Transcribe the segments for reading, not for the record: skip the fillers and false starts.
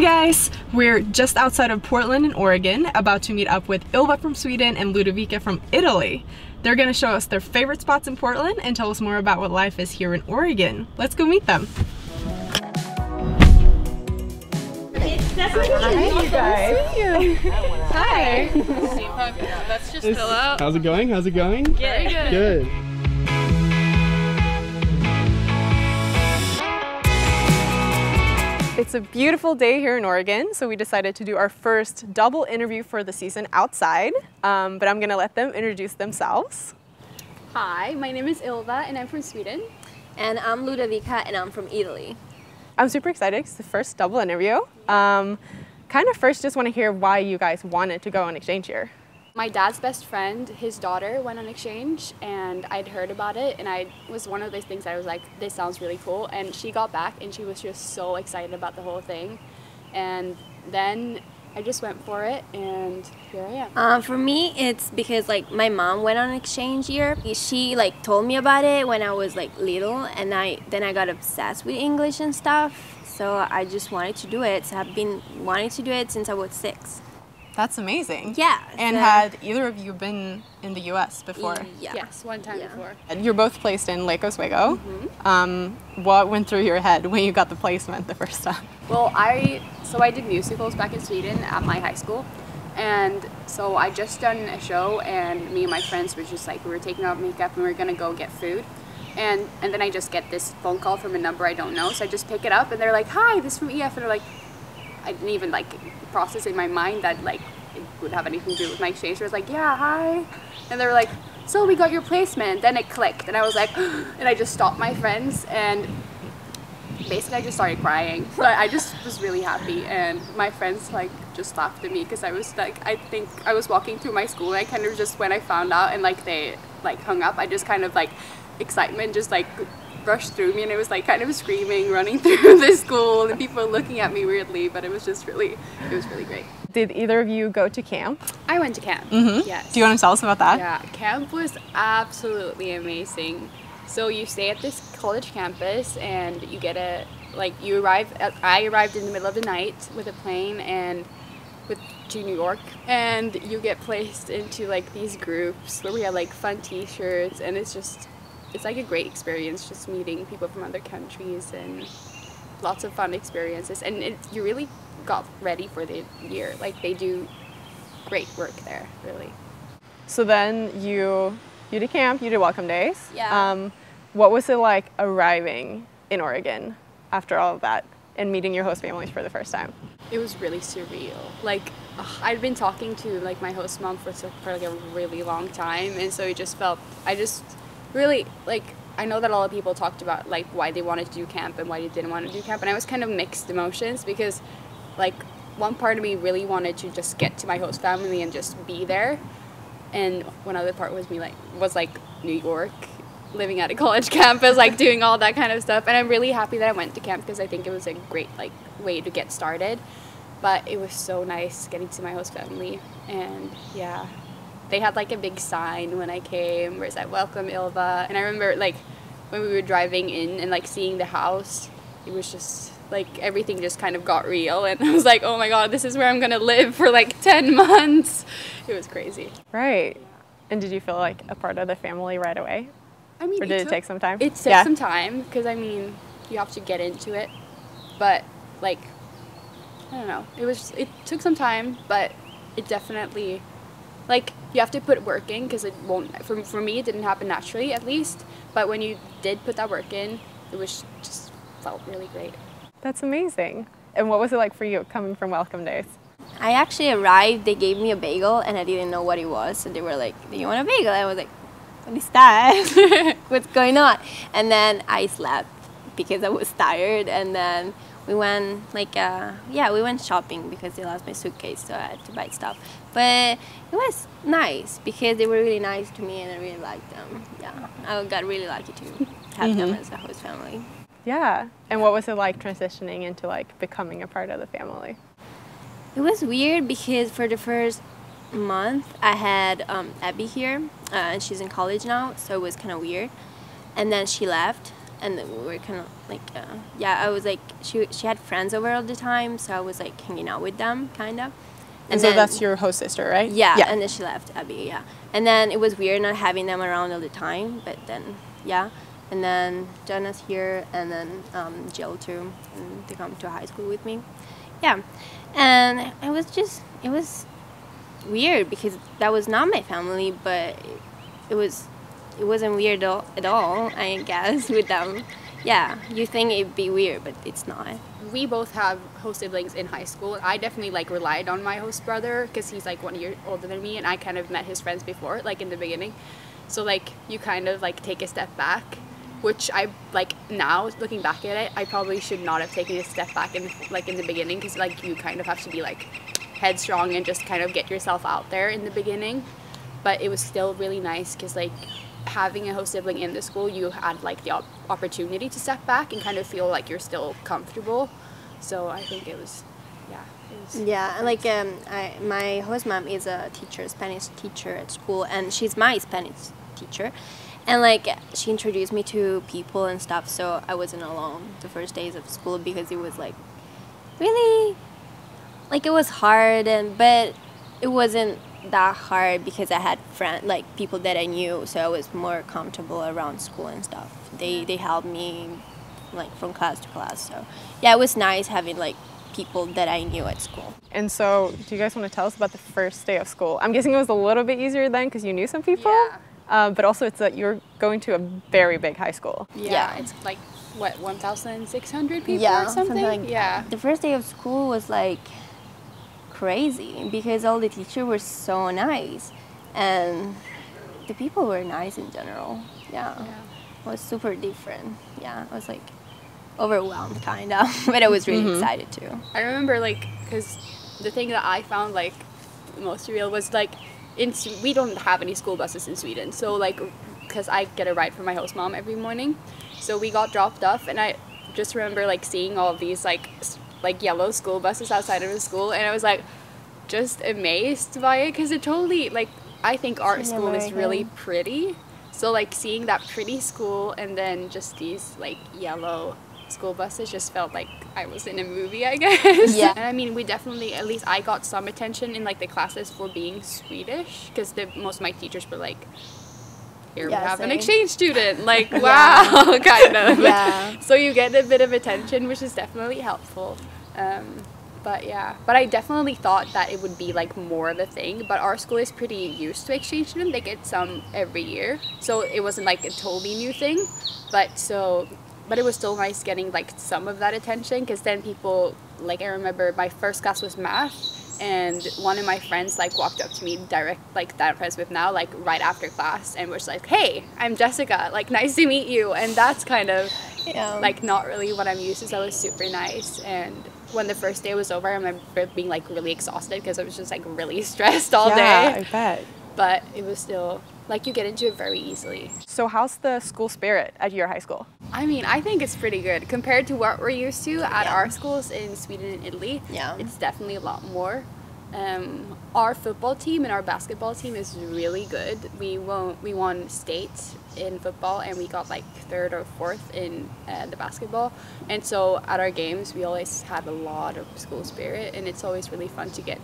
guys! We're just outside of Portland in Oregon, about to meet up with Ylva from Sweden and Ludovica from Italy. They're going to show us their favorite spots in Portland and tell us more about what life is here in Oregon. Let's go meet them. Hi, you guys. Hi. Let's just fill out. How's it going? How's it going? Very good. Good. It's a beautiful day here in Oregon, so we decided to do our first double interview for the season outside, but I'm going to let them introduce themselves. Hi, my name is Ylva and I'm from Sweden. And I'm Ludovica and I'm from Italy. I'm super excited. It's the first double interview. Kind of first just want to hear why you guys wanted to go on exchange here. My dad's best friend, his daughter went on exchange and I'd heard about it and I was one of those things I was like, this sounds really cool. And she got back and she was just so excited about the whole thing. And then I just went for it and here I am. For me, it's because like my mom went on exchange year. She like told me about it when I was like little and then I got obsessed with English and stuff. So I just wanted to do it. So I've been wanting to do it since I was 6. That's amazing. Yeah. And had either of you been in the US before? Yeah. Yes, one time before. You're both placed in Lake Oswego. What went through your head when you got the placement the first time? Well, I did musicals back in Sweden at my high school. And so I just done a show and me and my friends were just like, we were taking off makeup and we were gonna go get food. And then I just get this phone call from a number I don't know. So I just pick it up and they're like, hi, this is from EF. And they're like, I didn't even like process in my mind that like it would have anything to do with my exchange. So I was like, yeah, hi. And they were like, so we got your placement. Then it clicked and I was like, and I just stopped my friends and basically I just started crying. But I just was really happy and my friends like just laughed at me because I was like, I think I was walking through my school and I kind of just, when I found out and like they like hung up, I just kind of like excitement just like rushed through me and it was like kind of screaming, running through the school and people were looking at me weirdly, but it was really great. Did either of you go to camp? I went to camp, yes. Do you want to tell us about that? Yeah, camp was absolutely amazing. So you stay at this college campus and you get I arrived in the middle of the night with a plane and to New York and you get placed into like these groups where we had like fun t-shirts and it's like a great experience just meeting people from other countries and lots of fun experiences and you really got ready for the year. Like they do great work there, really. So then you did camp, you did welcome days. Yeah. What was it like arriving in Oregon after all of that and meeting your host families for the first time? It was really surreal. Like I'd been talking to like my host mom for like a really long time and so it just felt, really, like, I know that a lot of people talked about, like, why they wanted to do camp and why they didn't want to do camp, and I was kind of mixed emotions because, like, one part of me really wanted to just get to my host family and just be there, and one other part was New York, living at a college campus, like, doing all that kind of stuff, and I'm really happy that I went to camp because I think it was a great, like, way to get started, but it was so nice getting to my host family, and, yeah. They had like a big sign when I came where it said welcome Ylva and I remember like when we were driving in and like seeing the house it was just like everything just kind of got real and I was like oh my god this is where I'm gonna live for like 10 months. It was crazy. Right. And did you feel like a part of the family right away? I mean, or did it take some time? It took some time because I mean you have to get into it but like I don't know it took some time but it definitely like you have to put work in because it won't for me it didn't happen naturally at least but when you did put that work in it was just felt really great. That's amazing. And what was it like for you coming from welcome days? I actually arrived, they gave me a bagel and I didn't know what it was. So they were like, do you want a bagel? I was like, what is that? What's going on? And then I slept because I was tired and then we went we went shopping because they lost my suitcase so I had to buy stuff. But it was nice because they were really nice to me and I really liked them. Yeah, I got really lucky to have them as a host family. Yeah. And what was it like transitioning into like becoming a part of the family? It was weird because for the first month I had Abby here and she's in college now so it was kind of weird and then she left and then we were kind of like, I was like, she had friends over all the time, so I was like hanging out with them, kind of. And so that's your host sister, right? Yeah, and then she left, Abby, yeah. And then it was weird not having them around all the time, but then, yeah. And then Jenna's here, and then Jill too, and they come to high school with me. Yeah, and it was weird because that was not my family, but it wasn't weird at all, I guess, with them. Yeah, you think it'd be weird, but it's not. We both have host siblings in high school. I definitely like relied on my host brother because he's like 1 year older than me, and I kind of met his friends before, like in the beginning. So like you kind of like take a step back, which I like now looking back at it, I probably should not have taken a step back in the beginning, because like you kind of have to be like headstrong and just kind of get yourself out there in the beginning. But it was still really nice because like having a host sibling in the school, you had like the opportunity to step back and kind of feel like you're still comfortable. So I think it was, yeah, and like my host mom is a teacher, Spanish teacher at school, and she's my Spanish teacher, and like she introduced me to people and stuff, so I wasn't alone the first days of school, because it was like really, like it was hard, but it wasn't that hard because I had like people that I knew, so I was more comfortable around school and stuff. They helped me like from class to class, so yeah, it was nice having like people that I knew at school. And so do you guys want to tell us about the first day of school? I'm guessing it was a little bit easier then because you knew some people, but also it's that you're going to a very big high school. Yeah, it's like what, 1,600 people or something like that. The first day of school was like crazy because all the teachers were so nice and the people were nice in general. Yeah. It was super different. Yeah, I was like overwhelmed kind of, but I was really excited too. I remember like, because the thing that I found like most real was like, we don't have any school buses in Sweden, so like, because I get a ride from my host mom every morning, so we got dropped off, and I just remember like seeing all of these like yellow school buses outside of the school, and I was like just amazed by it, because it totally, like, I think our school is really pretty, so like seeing that pretty school and then just these like yellow school buses just felt like I was in a movie, I guess. Yeah. And I mean, we definitely, at least I got some attention in like the classes for being Swedish, because most of my teachers were like, here we have an exchange student, like wow, kind of. Yeah. So you get a bit of attention, which is definitely helpful. But I definitely thought that it would be like more of a thing, but our school is pretty used to exchange students. They get some every year, so it wasn't like a totally new thing, but it was still nice getting like some of that attention, because then people, like, I remember my first class was math, and one of my friends like walked up to me direct, like that I'm friends with now, like right after class, and was like, hey, I'm Jessica, like nice to meet you. And that's kind of like not really what I'm used to, so it was super nice. And when the first day was over, I remember being like really exhausted because I was just like really stressed all day. Yeah, I bet. But it was still like you get into it very easily. So how's the school spirit at your high school? I mean, I think it's pretty good compared to what we're used to at our schools in Sweden and Italy. Yeah, it's definitely a lot more. Our football team and our basketball team is really good. We won state in football, and we got like 3rd or 4th in the basketball. And so at our games, we always had a lot of school spirit, and it's always really fun to get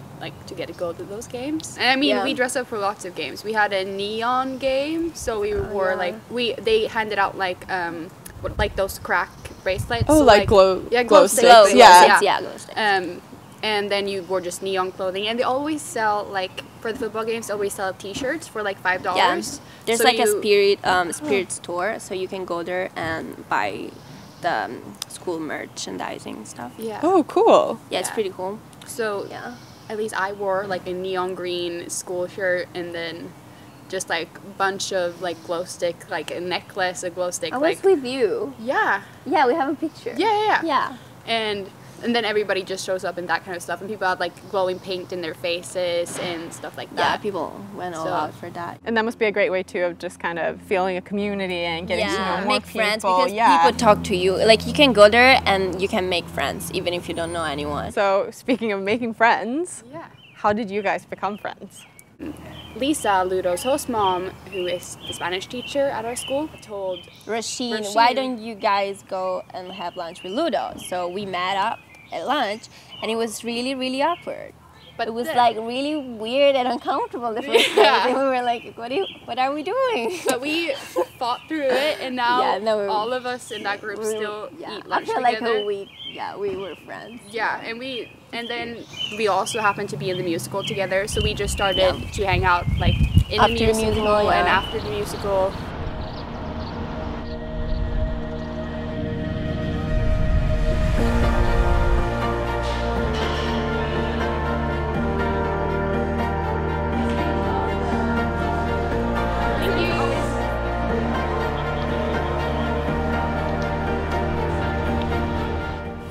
to go to those games. And I mean, we dress up for lots of games. We had a neon game, so we wore they handed out like those crack bracelets. Oh, so, like glow sticks. Glow sticks. And then you wore just neon clothing, and they always sell, like, for the football games, they always sell t-shirts for like $5. Yeah. There's so like a spirit store, so you can go there and buy the school merchandising stuff. Yeah. Oh, cool. Yeah, it's pretty cool. So at least I wore like a neon green school shirt, and then just like a bunch of like glow stick, like a necklace, a glow stick. I was with you. Yeah. Yeah, we have a picture. Yeah. And then everybody just shows up and that kind of stuff, and people had like glowing paint in their faces and stuff like that. Yeah, people went all out for that. And that must be a great way too of just kind of feeling a community and getting to know more make people. Friends, because people talk to you. Like you can go there and you can make friends even if you don't know anyone. So speaking of making friends, how did you guys become friends? Lisa, Ludo's host mom, who is the Spanish teacher at our school, told Rasheen, why don't you guys go and have lunch with Ludo? So we met up at lunch, and it was really, really awkward. But it was like really weird and uncomfortable the first day. And we were like, what are we doing? But we fought through it, and now all of us in that group still eat lunch after together. Like a week, we were friends. Yeah, and then we also happened to be in the musical together, so we just started to hang out like in after the musical and after the musical.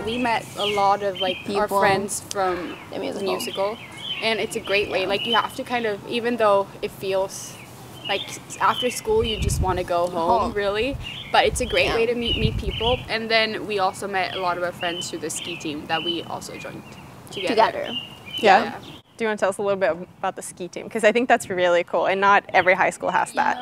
We met a lot of like our friends from the musical, and it's a great way. Like you have to kind of, even though it feels like after school you just want to go home really, but it's a great way to meet people. And then we also met a lot of our friends through the ski team that we also joined together. Yeah. Do you want to tell us a little bit about the ski team? Because I think that's really cool, and not every high school has that.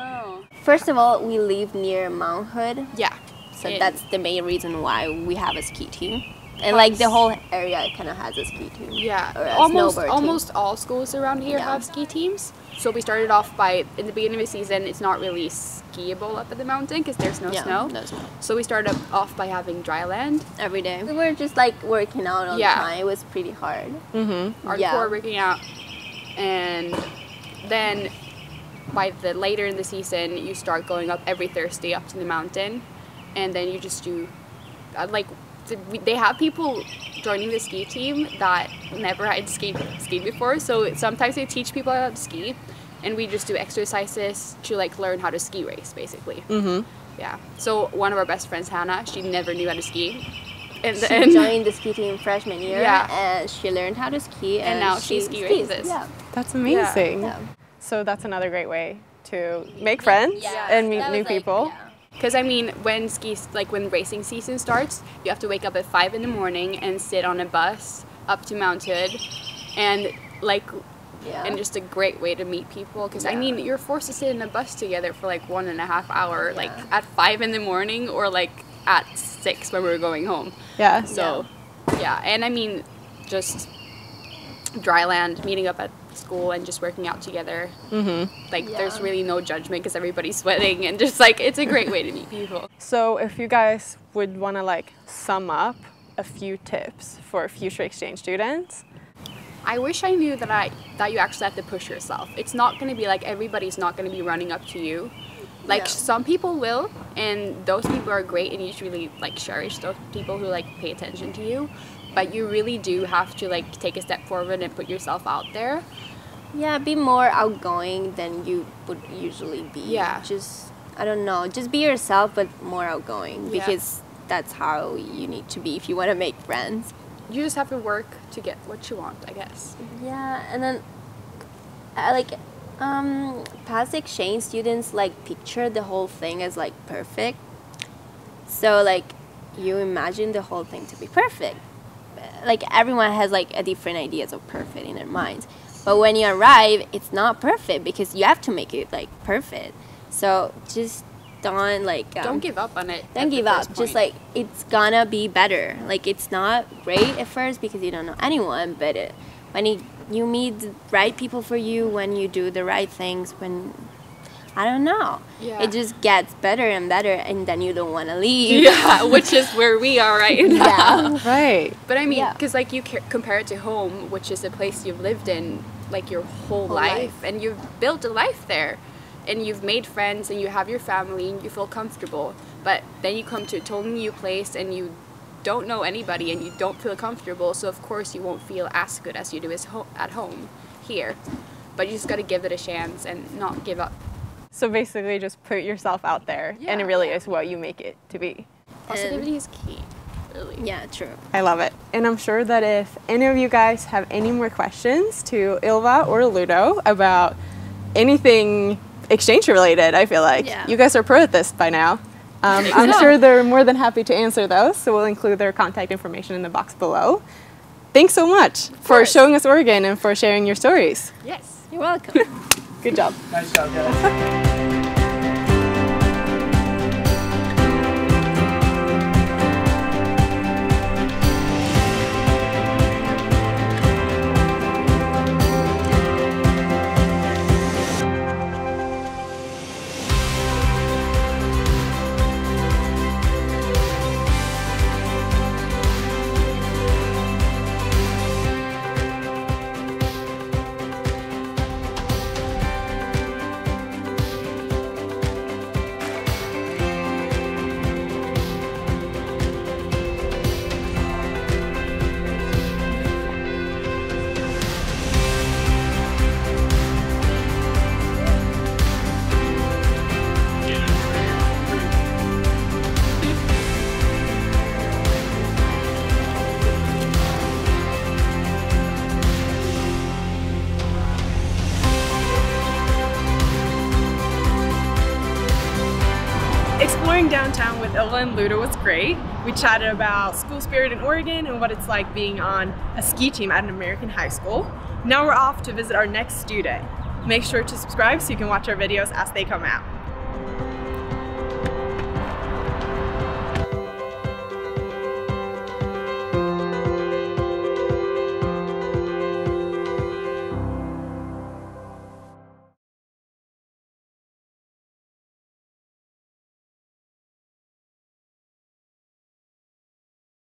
First of all, we live near Mount Hood. Yeah. So that's the main reason why we have a ski team. And like the whole area kind of has a ski team. Yeah, or a almost all schools around here have ski teams. So we started off by, in the beginning of the season, it's not really skiable up at the mountain because there's no snow. No snow. So we started off by having dry land. Every day. We were just like working out all the time. It was pretty hard. Hardcore working out. And then by the later in the season, you start going up every Thursday up to the mountain. And then you just do, they have people joining the ski team that never had skied before, so sometimes they teach people how to ski, and we just do exercises to like learn how to ski race basically. Yeah, so one of our best friends, Hannah, she never knew how to ski, and she joined the ski team freshman year, and she learned how to ski, and now she ski races. That's amazing. So that's another great way to make friends and meet new people. Because I mean, when racing season starts, you have to wake up at 5 in the morning and sit on a bus up to Mount Hood, and and just a great way to meet people. Because I mean, you're forced to sit in a bus together for like 1.5 hours, like at 5 in the morning or like at 6 when we were going home. Yeah. So and I mean, just dry land, meeting up at school and just working out together. There's really no judgment because everybody's sweating, and just like it's a great way to meet people. So if you guys would want to like sum up a few tips for future exchange students. I wish I knew that you actually have to push yourself. It's not going to be like everybody's not going to be running up to you. Like some people will, and those people are great, and you should really like cherish those people who like pay attention to you. But you really do have to like take a step forward and put yourself out there. Yeah, be more outgoing than you would usually be. Yeah. Just, I don't know, just be yourself but more outgoing, because that's how you need to be if you want to make friends. You just have to work to get what you want, I guess. Yeah, and then past exchange students like picture the whole thing as like perfect. So like you imagine the whole thing to be perfect. Like everyone has like a different ideas of perfect in their minds. But when you arrive, it's not perfect because you have to make it like perfect. So just don't like don't give up on it. Don't give up. Just like it's gonna be better. Like it's not great at first because you don't know anyone, but when you meet the right people for you, when you do the right things, when I don't know, it just gets better and better, and then you don't want to leave. Yeah, which is where we are right now. Yeah, right. But I mean, because like you compare it to home, which is a place you've lived in like your whole life, and you've built a life there, and you've made friends, and you have your family, and you feel comfortable. But then you come to a totally new place, and you don't know anybody, and you don't feel comfortable. So of course you won't feel as good as you do at home here. But you just got to give it a chance and not give up. So basically just put yourself out there, and it really is what you make it to be. Positivity is key. Really. Yeah, true. I love it. And I'm sure that if any of you guys have any more questions to Ylva or Ludo about anything exchange related, I feel like you guys are pro at this by now. I'm sure they're more than happy to answer those, so we'll include their contact information in the box below. thanks so much for showing us Oregon and for sharing your stories. Yes. You're welcome. Good job. Nice job, guys. Exploring downtown with Ylva and Ludo was great. We chatted about school spirit in Oregon and what it's like being on a ski team at an American high school. Now we're off to visit our next student. Make sure to subscribe so you can watch our videos as they come out.